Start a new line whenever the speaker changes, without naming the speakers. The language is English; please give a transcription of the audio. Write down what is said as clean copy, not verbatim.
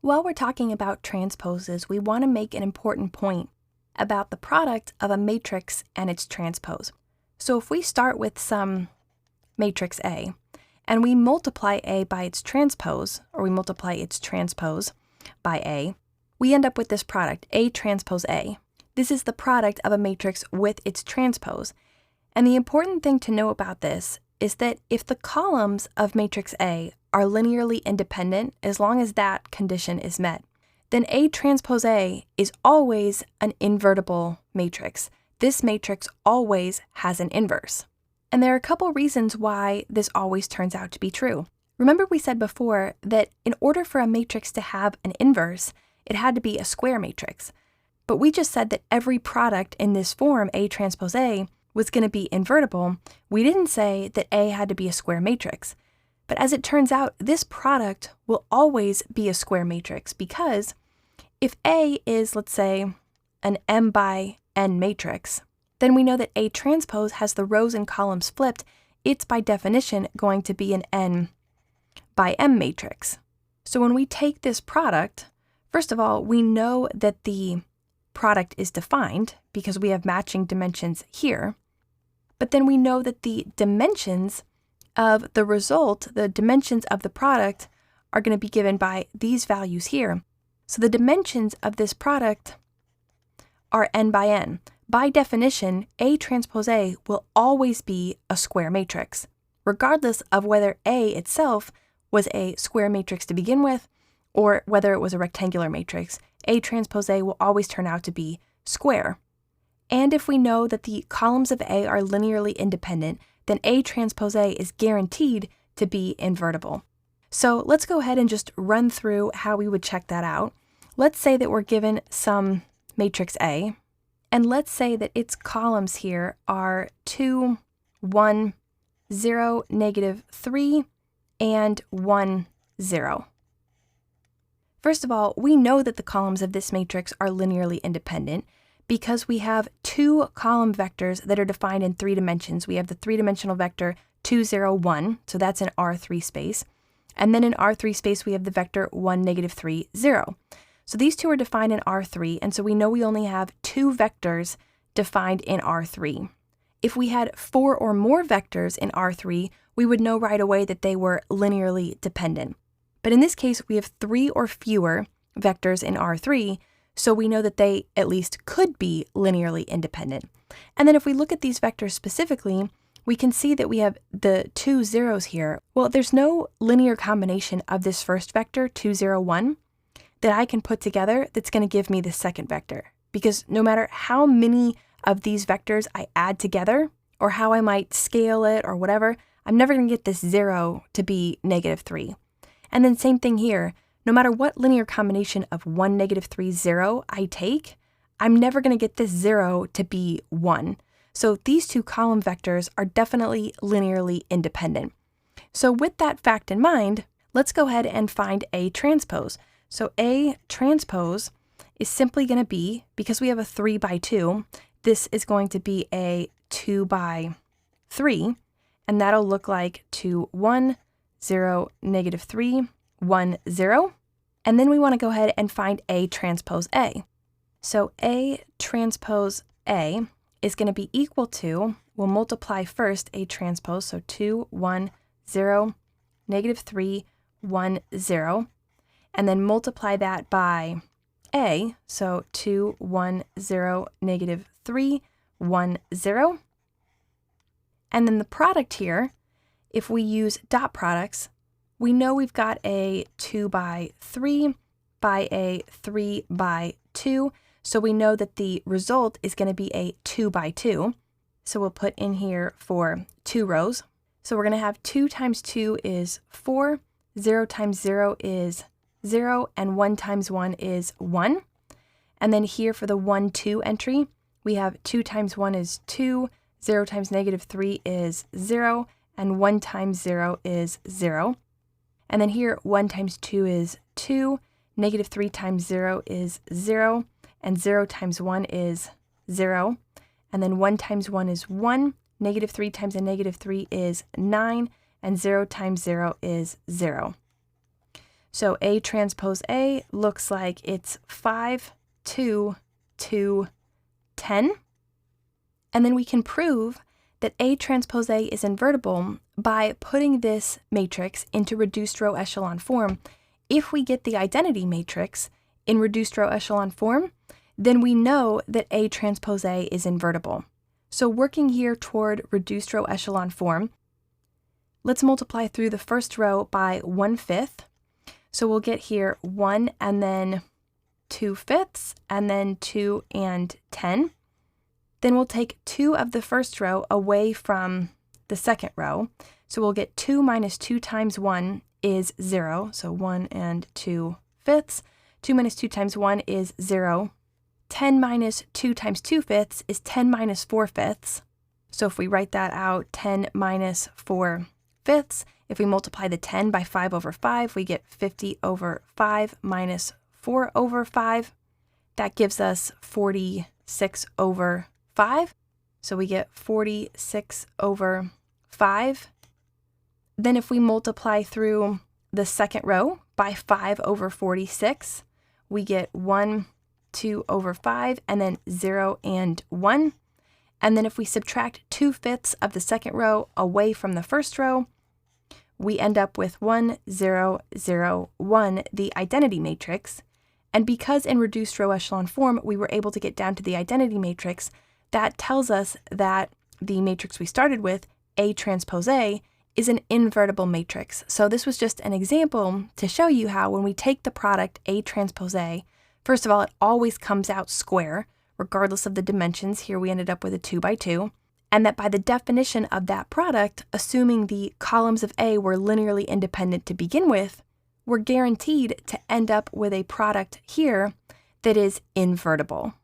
While we're talking about transposes, we want to make an important point about the product of a matrix and its transpose. So if we start with some matrix A, and we multiply A by its transpose, or we multiply its transpose by A, we end up with this product, A transpose A. This is the product of a matrix with its transpose. And the important thing to know about this is that if the columns of matrix A are linearly independent, as long as that condition is met, then A transpose A is always an invertible matrix. This matrix always has an inverse. And there are a couple reasons why this always turns out to be true. Remember we said before that in order for a matrix to have an inverse, it had to be a square matrix. But we just said that every product in this form, A transpose A, was going to be invertible. We didn't say that A had to be a square matrix. But as it turns out, this product will always be a square matrix because if A is, let's say, an M by N matrix, then we know that A transpose has the rows and columns flipped. It's by definition going to be an N by M matrix. So when we take this product, first of all, we know that the product is defined because we have matching dimensions here. But then we know that the dimensions of the result, the dimensions of the product, are going to be given by these values here. So the dimensions of this product are n by n. By definition, A transpose A will always be a square matrix, regardless of whether A itself was a square matrix to begin with or whether it was a rectangular matrix. A transpose A will always turn out to be square. And if we know that the columns of A are linearly independent, then A transpose A is guaranteed to be invertible. So let's go ahead and just run through how we would check that out. Let's say that we're given some matrix A, and let's say that its columns here are 2, 1, 0, -3, and 1, 0. First of all, we know that the columns of this matrix are linearly independent because we have two column vectors that are defined in 3 dimensions. We have the 3-dimensional vector 2, 0, 1, so that's in R3 space. And then in R3 space, we have the vector 1, -3, 0. So these two are defined in R3, and so we know we only have 2 vectors defined in R3. If we had 4 or more vectors in R3, we would know right away that they were linearly dependent. But in this case, we have 3 or fewer vectors in R3, so we know that they at least could be linearly independent. And then if we look at these vectors specifically, we can see that we have the 2 zeros here. Well, there's no linear combination of this first vector, 2, 0, 1, that I can put together that's going to give me the second vector. Because no matter how many of these vectors I add together, or how I might scale it or whatever, I'm never going to get this 0 to be -3. And then same thing here. No matter what linear combination of 1, -3, 0 I take, I'm never going to get this 0 to be 1. So these two column vectors are definitely linearly independent. So with that fact in mind, let's go ahead and find A transpose. So A transpose is simply going to be, because we have a 3 by 2, this is going to be a 2 by 3, and that'll look like 2, 1, 0, -3, 1, 0. And then we want to go ahead and find A transpose A. So A transpose A is going to be equal to, we'll multiply first A transpose, so 2, 1, 0, -3, 1, 0, and then multiply that by A, so 2, 1, 0, -3, 1, 0. And then the product here, if we use dot products, we know we've got a 2 by 3 by a 3 by 2, so we know that the result is going to be a 2 by 2. So we'll put in here for 2 rows. So we're going to have 2 times 2 is 4, 0 times 0 is 0, and 1 times 1 is 1. And then here for the 1, 2 entry, we have 2 times 1 is 2, 0 times -3 is 0, and 1 times 0 is 0. And then here, 1 times 2 is 2, -3 times 0 is 0, and 0 times 1 is 0. And then 1 times 1 is 1, -3 times a -3 is 9, and 0 times 0 is 0. So A transpose A looks like it's 5, 2, 2, 10. And then we can prove that A transpose A is invertible by putting this matrix into reduced row echelon form. If we get the identity matrix in reduced row echelon form, then we know that A transpose A is invertible. So working here toward reduced row echelon form, let's multiply through the first row by 1/5. So we'll get here 1 and then 2/5 and then 2 and 10. Then we'll take 2 of the first row away from the second row. So we'll get 2 minus 2 times 1 is 0. So 1 and 2/5. 2 minus 2 times 1 is 0. 10 minus 2 times 2/5 is 10 minus 4/5. So if we write that out, 10 minus 4/5, if we multiply the 10 by 5 over 5, we get 50 over 5 minus 4 over 5. That gives us 46 over 5. So we get 46 over 5. Then if we multiply through the second row by 5 over 46, we get 1, 2 over 5, and then 0 and 1. And then if we subtract 2/5 of the second row away from the first row, we end up with 1, 0, 0, 1, the identity matrix. And because in reduced row echelon form, we were able to get down to the identity matrix, that tells us that the matrix we started with, A transpose A, is an invertible matrix. So this was just an example to show you how when we take the product A transpose A, first of all, it always comes out square, regardless of the dimensions. Here we ended up with a 2 by 2. And that by the definition of that product, assuming the columns of A were linearly independent to begin with, we're guaranteed to end up with a product here that is invertible.